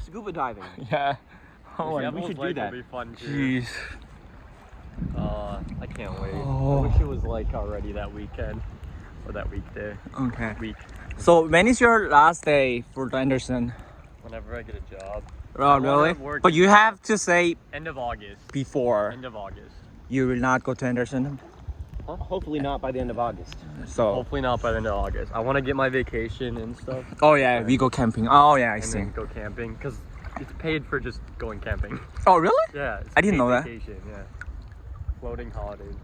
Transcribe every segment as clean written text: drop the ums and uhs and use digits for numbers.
scuba diving. Yeah. Oh, Yeah, we should do that. Will be fun too. jeez. I can't wait. Oh. I wish it was like already that weekend or that weekday. Okay. Week. So when is your last day for the Anderson? Whenever I get a job. Oh, I wanna really? work But you have to say End of August. before End of August. you will not go to Anderson. Hopefully not by the end of August. So. Hopefully not by the end of August. I want to get my vacation and stuff. Oh yeah, we go camping. Oh yeah, I And see. then go camping because it's paid for just going camping. Oh really? Yeah. It's I didn't paid know that. Vacation, yeah. Floating holidays.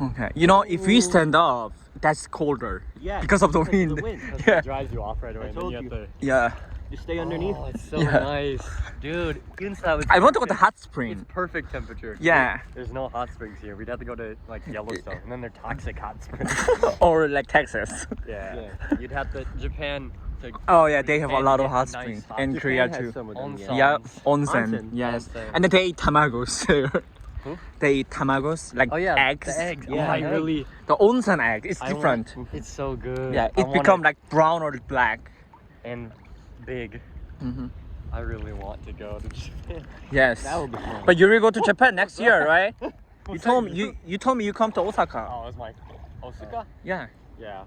Okay. You know, if we stand up, that's colder. Yeah. Because of the because of wind. the wind. Because Yeah. it drives you off right away. I And then told you have you. to. Yeah. You stay underneath. Oh, it's so Yeah. nice, dude. Inside, I want to go to hot It's spring. perfect temperature. Yeah. There's no hot springs here. We'd have to go to like Yellowstone, and then they're toxic hot springs. Or like Texas. Yeah. Yeah. You'd have to Japan. To Oh yeah, they have a Japan lot to of get hot nice springs. hot And springs. Korea Japan too. has some of them, Onsen. Yeah, onsen. Onsen. Yes. Onsen. And then they eat tamagos too. Who? They eat tamagos, like Oh yeah, eggs. the eggs. Yeah, oh, I eggs. really. The onsen egg is I different. Want, it's so good. Yeah, I it want become like brown or black. and big. Hmm. I really want to go to Japan. Yes. That would be fun. But you will go to Japan next year, right? You told me you come to Osaka. Oh, it's my Osaka. Yeah. Yeah,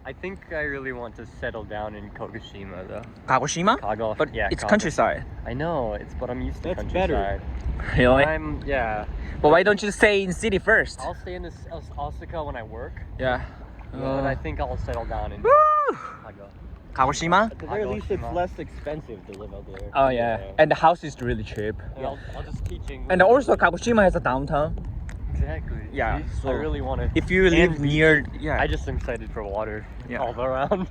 I think I really want to settle down in Kagoshima though. Kagoshima? Kago. But yeah, it's Kago. countryside. I know. But I'm used to That's countryside. better. Really? Yeah. But why don't you stay in city first? I'll stay in this Osaka when I work. Yeah. But I think I'll settle down in Woo! Kago. Kagoshima? At the very least, it's Kagoshima. less expensive to live out there. Oh yeah. And the house is really cheap. And I'll just teach English. And also Kagoshima has a downtown. Exactly. Yeah, See? so I really want to. If you live And near, yeah. I just am excited for water Yeah. all around.